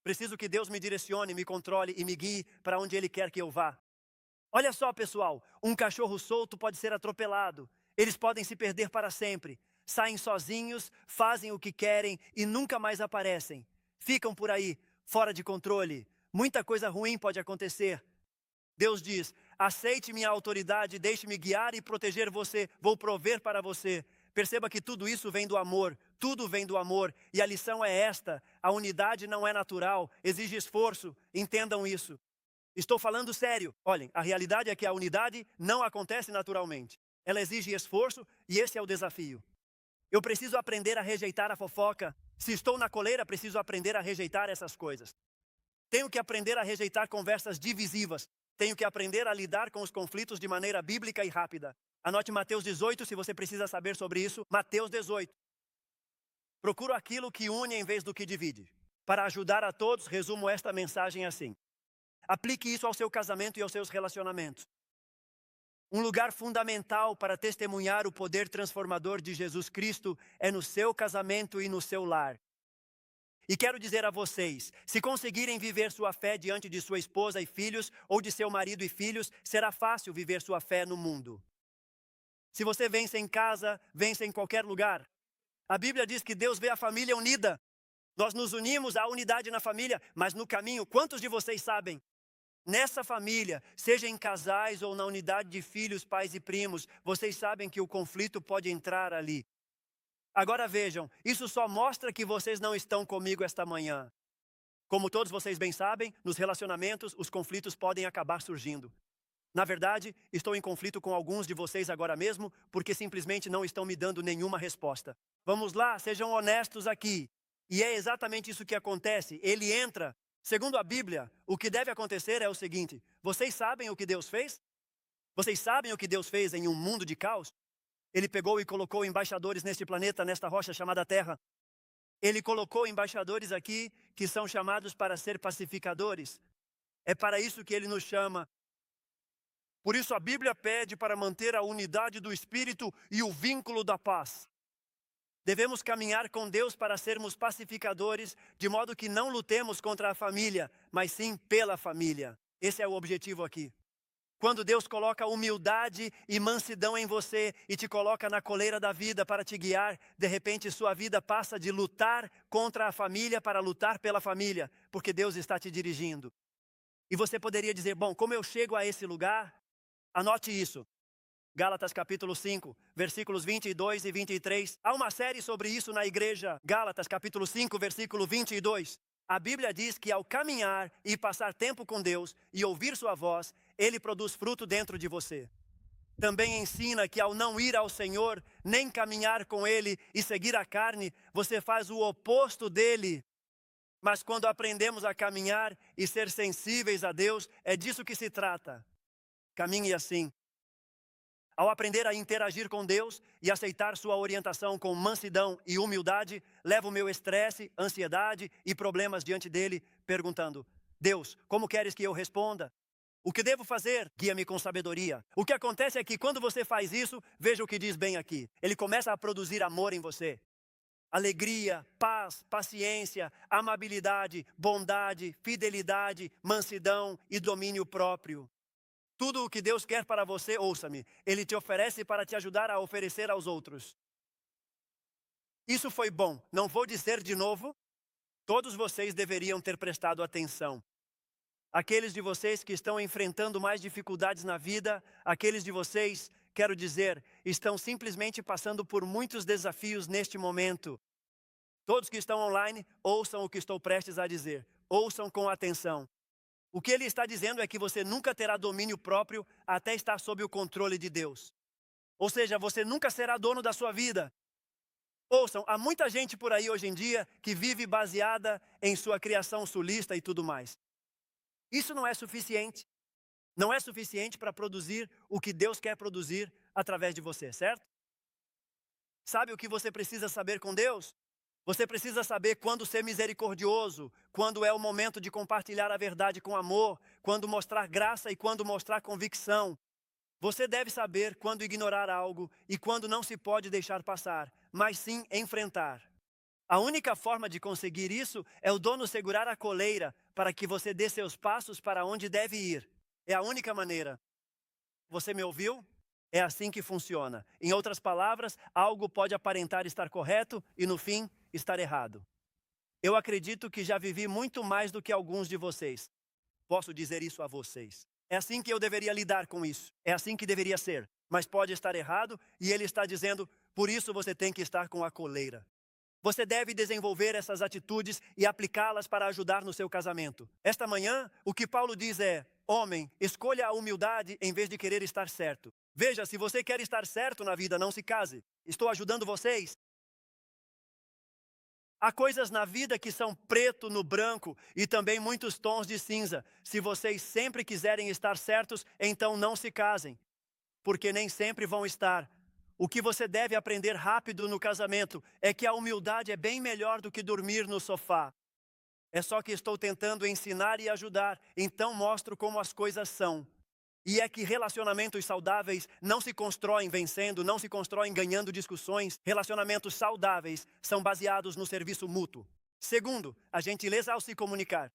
Preciso que Deus me direcione, me controle e me guie para onde Ele quer que eu vá. Olha só, pessoal, um cachorro solto pode ser atropelado. Eles podem se perder para sempre. Saem sozinhos, fazem o que querem e nunca mais aparecem. Ficam por aí, fora de controle. Muita coisa ruim pode acontecer. Deus diz: aceite minha autoridade, deixe-me guiar e proteger você. Vou prover para você. Perceba que tudo isso vem do amor. Tudo vem do amor. E a lição é esta: a unidade não é natural, exige esforço. Entendam isso. Estou falando sério. Olhem, a realidade é que a unidade não acontece naturalmente. Ela exige esforço e esse é o desafio. Eu preciso aprender a rejeitar a fofoca. Se estou na coleira, preciso aprender a rejeitar essas coisas. Tenho que aprender a rejeitar conversas divisivas. Tenho que aprender a lidar com os conflitos de maneira bíblica e rápida. Anote Mateus 18 se você precisa saber sobre isso. Mateus 18. Procuro aquilo que une em vez do que divide. Para ajudar a todos, resumo esta mensagem assim. Aplique isso ao seu casamento e aos seus relacionamentos. Um lugar fundamental para testemunhar o poder transformador de Jesus Cristo é no seu casamento e no seu lar. E quero dizer a vocês, se conseguirem viver sua fé diante de sua esposa e filhos, ou de seu marido e filhos, será fácil viver sua fé no mundo. Se você vence em casa, vence em qualquer lugar. A Bíblia diz que Deus vê a família unida. Nós nos unimos à unidade na família, mas no caminho, quantos de vocês sabem? Nessa família, seja em casais ou na unidade de filhos, pais e primos, vocês sabem que o conflito pode entrar ali. Agora vejam, isso só mostra que vocês não estão comigo esta manhã. Como todos vocês bem sabem, nos relacionamentos, os conflitos podem acabar surgindo. Na verdade, estou em conflito com alguns de vocês agora mesmo, porque simplesmente não estão me dando nenhuma resposta. Vamos lá, sejam honestos aqui. E é exatamente isso que acontece. Ele entra. Segundo a Bíblia, o que deve acontecer é o seguinte: vocês sabem o que Deus fez? Vocês sabem o que Deus fez em um mundo de caos? Ele pegou e colocou embaixadores neste planeta, nesta rocha chamada Terra. Ele colocou embaixadores aqui que são chamados para ser pacificadores. É para isso que Ele nos chama. Por isso a Bíblia pede para manter a unidade do Espírito e o vínculo da paz. Devemos caminhar com Deus para sermos pacificadores, de modo que não lutemos contra a família, mas sim pela família. Esse é o objetivo aqui. Quando Deus coloca humildade e mansidão em você e te coloca na coleira da vida para te guiar, de repente sua vida passa de lutar contra a família para lutar pela família, porque Deus está te dirigindo. E você poderia dizer, bom, como eu chego a esse lugar? Anote isso. Gálatas capítulo 5, versículos 22 e 23. Há uma série sobre isso na igreja. Gálatas capítulo 5, versículo 22. A Bíblia diz que ao caminhar e passar tempo com Deus e ouvir sua voz, Ele produz fruto dentro de você. Também ensina que ao não ir ao Senhor, nem caminhar com Ele e seguir a carne, você faz o oposto dele. Mas quando aprendemos a caminhar e ser sensíveis a Deus, é disso que se trata. Caminhe assim. Ao aprender a interagir com Deus e aceitar sua orientação com mansidão e humildade, levo meu estresse, ansiedade e problemas diante dele, perguntando, Deus, como queres que eu responda? O que devo fazer? Guia-me com sabedoria. O que acontece é que quando você faz isso, veja o que diz bem aqui. Ele começa a produzir amor em você. Alegria, paz, paciência, amabilidade, bondade, fidelidade, mansidão e domínio próprio. Tudo o que Deus quer para você, ouça-me, Ele te oferece para te ajudar a oferecer aos outros. Isso foi bom. Não vou dizer de novo. Todos vocês deveriam ter prestado atenção. Aqueles de vocês que estão enfrentando mais dificuldades na vida, aqueles de vocês, quero dizer, estão simplesmente passando por muitos desafios neste momento. Todos que estão online, ouçam o que estou prestes a dizer. Ouçam com atenção. O que ele está dizendo é que você nunca terá domínio próprio até estar sob o controle de Deus. Ou seja, você nunca será dono da sua vida. Ouçam, há muita gente por aí hoje em dia que vive baseada em sua criação sulista e tudo mais. Isso não é suficiente. Não é suficiente para produzir o que Deus quer produzir através de você, certo? Sabe o que você precisa saber com Deus? Você precisa saber quando ser misericordioso, quando é o momento de compartilhar a verdade com amor, quando mostrar graça e quando mostrar convicção. Você deve saber quando ignorar algo e quando não se pode deixar passar, mas sim enfrentar. A única forma de conseguir isso é o dono segurar a coleira para que você dê seus passos para onde deve ir. É a única maneira. Você me ouviu? É assim que funciona. Em outras palavras, algo pode aparentar estar correto e, no fim, estar errado. Eu acredito que já vivi muito mais do que alguns de vocês. Posso dizer isso a vocês. É assim que eu deveria lidar com isso. É assim que deveria ser. Mas pode estar errado e ele está dizendo, por isso você tem que estar com a coleira. Você deve desenvolver essas atitudes e aplicá-las para ajudar no seu casamento. Esta manhã, o que Paulo diz é, homem, escolha a humildade em vez de querer estar certo. Veja, se você quer estar certo na vida, não se case. Estou ajudando vocês. Há coisas na vida que são preto no branco e também muitos tons de cinza. Se vocês sempre quiserem estar certos, então não se casem, porque nem sempre vão estar. O que você deve aprender rápido no casamento é que a humildade é bem melhor do que dormir no sofá. É só que estou tentando ensinar e ajudar, então mostro como as coisas são. E é que relacionamentos saudáveis não se constroem vencendo, não se constroem ganhando discussões. Relacionamentos saudáveis são baseados no serviço mútuo. Segundo, a gentileza ao se comunicar.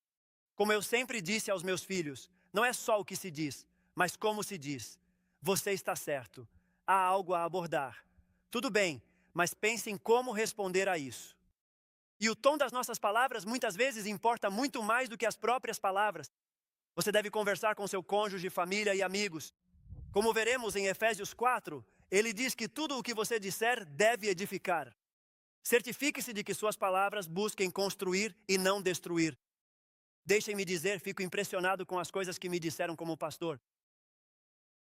Como eu sempre disse aos meus filhos, não é só o que se diz, mas como se diz. Você está certo. Há algo a abordar. Tudo bem, mas pense em como responder a isso. E o tom das nossas palavras muitas vezes importa muito mais do que as próprias palavras. Você deve conversar com seu cônjuge, família e amigos. Como veremos em Efésios 4, ele diz que tudo o que você disser deve edificar. Certifique-se de que suas palavras busquem construir e não destruir. Deixem-me dizer, fico impressionado com as coisas que me disseram como pastor.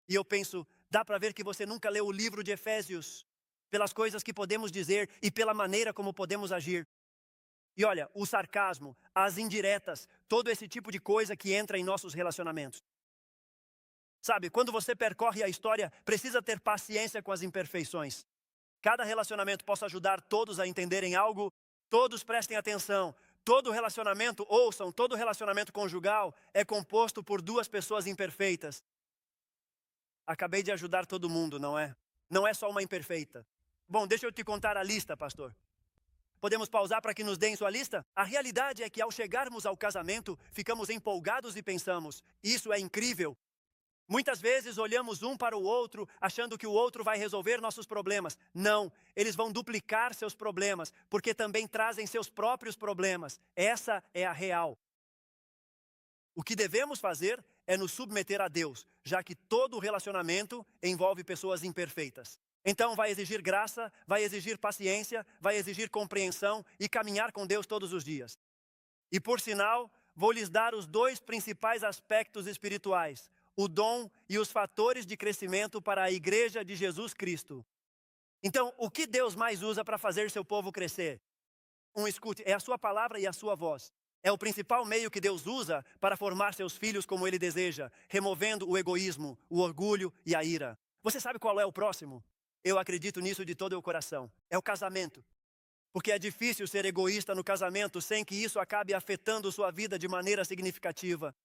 E eu penso, dá para ver que você nunca leu o livro de Efésios, pelas coisas que podemos dizer e pela maneira como podemos agir. E olha, o sarcasmo, as indiretas, todo esse tipo de coisa que entra em nossos relacionamentos. Sabe, quando você percorre a história, precisa ter paciência com as imperfeições. Cada relacionamento possa ajudar todos a entenderem algo, todos prestem atenção. Todo relacionamento, ouçam, todo relacionamento conjugal é composto por duas pessoas imperfeitas. Acabei de ajudar todo mundo, não é? Não é só uma imperfeita. Bom, deixa eu te contar a lista, pastor. Podemos pausar para que nos deem sua lista? A realidade é que ao chegarmos ao casamento, ficamos empolgados e pensamos, isso é incrível. Muitas vezes olhamos um para o outro, achando que o outro vai resolver nossos problemas. Não, eles vão duplicar seus problemas, porque também trazem seus próprios problemas. Essa é a real. O que devemos fazer é nos submeter a Deus, já que todo relacionamento envolve pessoas imperfeitas. Então vai exigir graça, vai exigir paciência, vai exigir compreensão e caminhar com Deus todos os dias. E por sinal, vou lhes dar os dois principais aspectos espirituais, o dom e os fatores de crescimento para a igreja de Jesus Cristo. Então, o que Deus mais usa para fazer seu povo crescer? Escute, é a sua palavra e a sua voz. É o principal meio que Deus usa para formar seus filhos como Ele deseja, removendo o egoísmo, o orgulho e a ira. Você sabe qual é o próximo? Eu acredito nisso de todo o coração. É o casamento. Porque é difícil ser egoísta no casamento sem que isso acabe afetando sua vida de maneira significativa.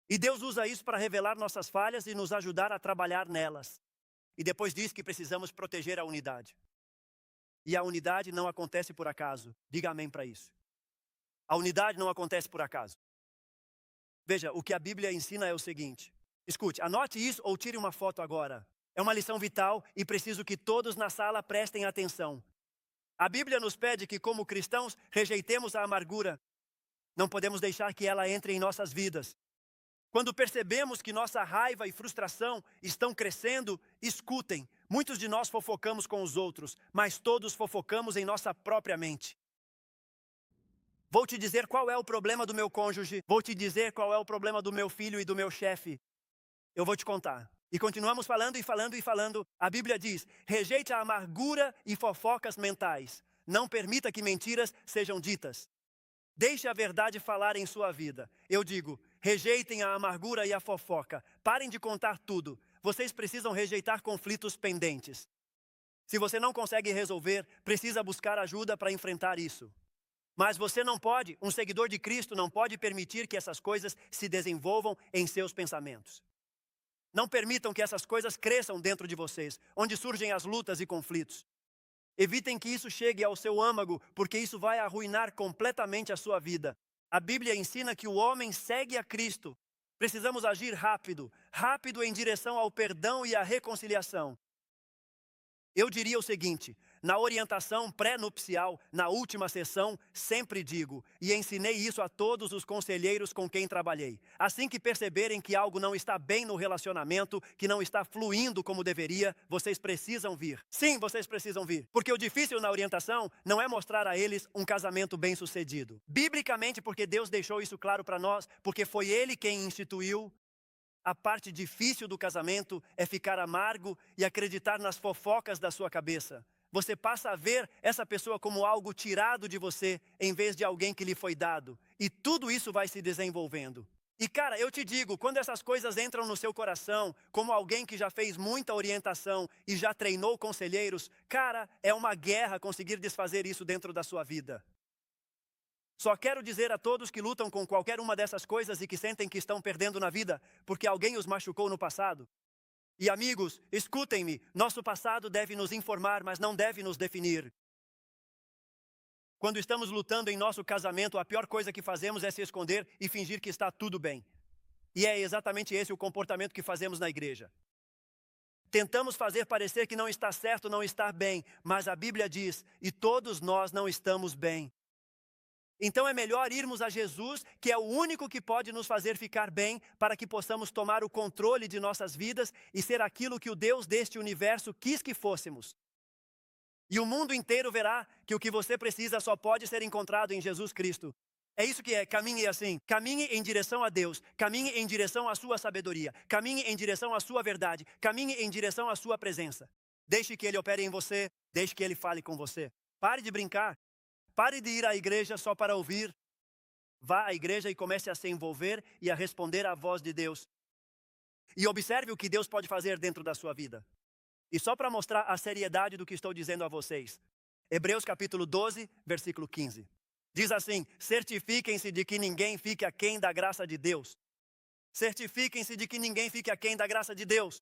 E Deus usa isso para revelar nossas falhas e nos ajudar a trabalhar nelas. E depois diz que precisamos proteger a unidade. E a unidade não acontece por acaso. Diga amém para isso. A unidade não acontece por acaso. Veja, o que a Bíblia ensina é o seguinte. Escute, anote isso ou tire uma foto agora. É uma lição vital e preciso que todos na sala prestem atenção. A Bíblia nos pede que, como cristãos, rejeitemos a amargura. Não podemos deixar que ela entre em nossas vidas. Quando percebemos que nossa raiva e frustração estão crescendo, escutem. Muitos de nós fofocamos com os outros, mas todos fofocamos em nossa própria mente. Vou te dizer qual é o problema do meu cônjuge. Vou te dizer qual é o problema do meu filho e do meu chefe. Eu vou te contar. E continuamos falando e falando e falando. A Bíblia diz, rejeite a amargura e fofocas mentais. Não permita que mentiras sejam ditas. Deixe a verdade falar em sua vida. Eu digo, rejeitem a amargura e a fofoca. Parem de contar tudo. Vocês precisam rejeitar conflitos pendentes. Se você não consegue resolver, precisa buscar ajuda para enfrentar isso. Mas você não pode, um seguidor de Cristo não pode permitir que essas coisas se desenvolvam em seus pensamentos. Não permitam que essas coisas cresçam dentro de vocês, onde surgem as lutas e conflitos. Evitem que isso chegue ao seu âmago, porque isso vai arruinar completamente a sua vida. A Bíblia ensina que o homem segue a Cristo. Precisamos agir rápido, rápido em direção ao perdão e à reconciliação. Eu diria o seguinte: na orientação pré-nupcial, na última sessão, sempre digo, e ensinei isso a todos os conselheiros com quem trabalhei. Assim que perceberem que algo não está bem no relacionamento, que não está fluindo como deveria, vocês precisam vir. Sim, vocês precisam vir. Porque o difícil na orientação não é mostrar a eles um casamento bem-sucedido. Biblicamente, porque Deus deixou isso claro para nós, porque foi Ele quem instituiu. A parte difícil do casamento é ficar amargo e acreditar nas fofocas da sua cabeça. Você passa a ver essa pessoa como algo tirado de você, em vez de alguém que lhe foi dado. E tudo isso vai se desenvolvendo. E cara, eu te digo, quando essas coisas entram no seu coração, como alguém que já fez muita orientação e já treinou conselheiros, cara, é uma guerra conseguir desfazer isso dentro da sua vida. Só quero dizer a todos que lutam com qualquer uma dessas coisas e que sentem que estão perdendo na vida, porque alguém os machucou no passado. E amigos, escutem-me, nosso passado deve nos informar, mas não deve nos definir. Quando estamos lutando em nosso casamento, a pior coisa que fazemos é se esconder e fingir que está tudo bem. E é exatamente esse o comportamento que fazemos na igreja. Tentamos fazer parecer que não está certo, não está bem, mas a Bíblia diz, e todos nós não estamos bem. Então é melhor irmos a Jesus, que é o único que pode nos fazer ficar bem, para que possamos tomar o controle de nossas vidas e ser aquilo que o Deus deste universo quis que fôssemos. E o mundo inteiro verá que o que você precisa só pode ser encontrado em Jesus Cristo. É isso que é, caminhe assim, caminhe em direção a Deus, caminhe em direção à sua sabedoria, caminhe em direção à sua verdade, caminhe em direção à sua presença. Deixe que Ele opere em você, deixe que Ele fale com você. Pare de brincar. Pare de ir à igreja só para ouvir. Vá à igreja e comece a se envolver e a responder à voz de Deus. E observe o que Deus pode fazer dentro da sua vida. E só para mostrar a seriedade do que estou dizendo a vocês. Hebreus capítulo 12, versículo 15. Diz assim: certifiquem-se de que ninguém fique aquém da graça de Deus. Certifiquem-se de que ninguém fique aquém da graça de Deus.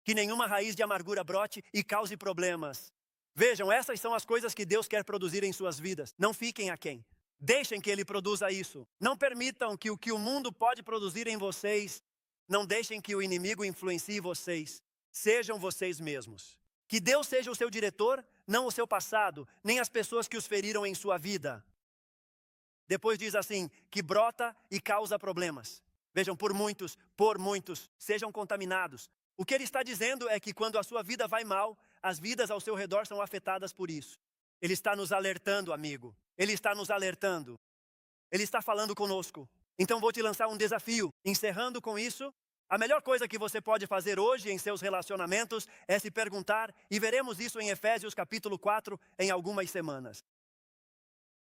Que nenhuma raiz de amargura brote e cause problemas. Vejam, essas são as coisas que Deus quer produzir em suas vidas. Não fiquem aquém. Deixem que Ele produza isso. Não permitam que o que o mundo pode produzir em vocês, não deixem que o inimigo influencie vocês. Sejam vocês mesmos. Que Deus seja o seu diretor, não o seu passado, nem as pessoas que os feriram em sua vida. Depois diz assim, que brota e causa problemas. Vejam, por muitos, sejam contaminados. O que ele está dizendo é que quando a sua vida vai mal, as vidas ao seu redor são afetadas por isso. Ele está nos alertando, amigo. Ele está nos alertando. Ele está falando conosco. Então vou te lançar um desafio. Encerrando com isso, a melhor coisa que você pode fazer hoje em seus relacionamentos é se perguntar, e veremos isso em Efésios capítulo 4 em algumas semanas.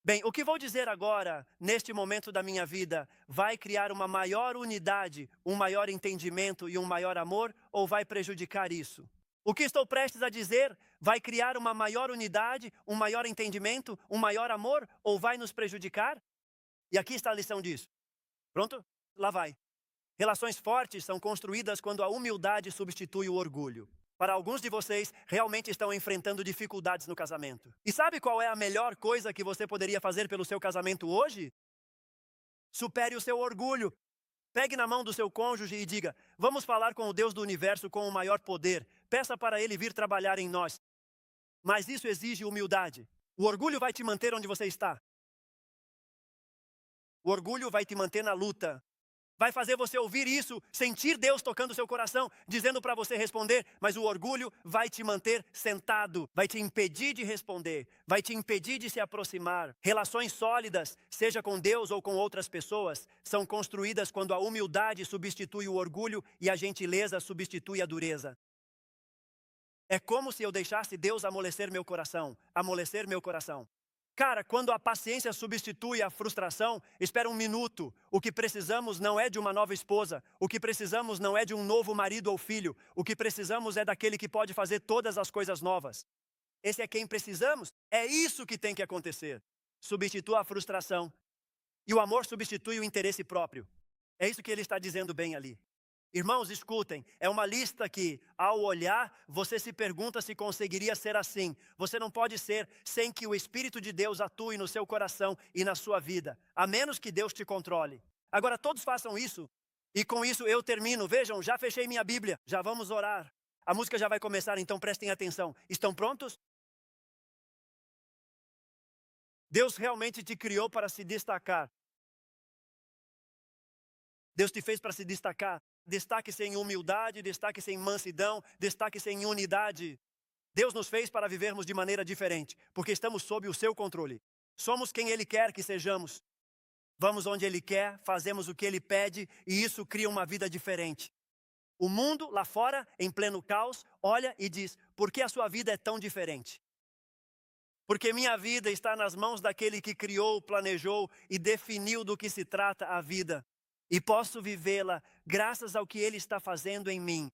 Bem, o que vou dizer agora, neste momento da minha vida, vai criar uma maior unidade, um maior entendimento e um maior amor, ou vai prejudicar isso? O que estou prestes a dizer vai criar uma maior unidade, um maior entendimento, um maior amor, ou vai nos prejudicar? E aqui está a lição disso. Pronto? Lá vai. Relações fortes são construídas quando a humildade substitui o orgulho. Para alguns de vocês, realmente estão enfrentando dificuldades no casamento. E sabe qual é a melhor coisa que você poderia fazer pelo seu casamento hoje? Supere o seu orgulho. Pegue na mão do seu cônjuge e diga, vamos falar com o Deus do universo com o maior poder. Peça para Ele vir trabalhar em nós. Mas isso exige humildade. O orgulho vai te manter onde você está. O orgulho vai te manter na luta. Vai fazer você ouvir isso, sentir Deus tocando o seu coração, dizendo para você responder, mas o orgulho vai te manter sentado, vai te impedir de responder, vai te impedir de se aproximar. Relações sólidas, seja com Deus ou com outras pessoas, são construídas quando a humildade substitui o orgulho e a gentileza substitui a dureza. É como se eu deixasse Deus amolecer meu coração, amolecer meu coração. Cara, quando a paciência substitui a frustração, espera um minuto. O que precisamos não é de uma nova esposa. O que precisamos não é de um novo marido ou filho. O que precisamos é daquele que pode fazer todas as coisas novas. Esse é quem precisamos? É isso que tem que acontecer. Substitua a frustração. E o amor substitui o interesse próprio. É isso que ele está dizendo bem ali. Irmãos, escutem, é uma lista que, ao olhar, você se pergunta se conseguiria ser assim. Você não pode ser sem que o Espírito de Deus atue no seu coração e na sua vida, a menos que Deus te controle. Agora, todos façam isso, e com isso eu termino. Vejam, já fechei minha Bíblia, já vamos orar. A música já vai começar, então prestem atenção. Estão prontos? Deus realmente te criou para se destacar. Deus te fez para se destacar. Destaque-se em humildade, destaque-se em mansidão, destaque-se em unidade. Deus nos fez para vivermos de maneira diferente, porque estamos sob o seu controle. Somos quem Ele quer que sejamos. Vamos onde Ele quer, fazemos o que Ele pede, e isso cria uma vida diferente. O mundo lá fora, em pleno caos, olha e diz: por que a sua vida é tão diferente? Porque minha vida está nas mãos daquele que criou, planejou e definiu do que se trata a vida. E posso vivê-la graças ao que Ele está fazendo em mim.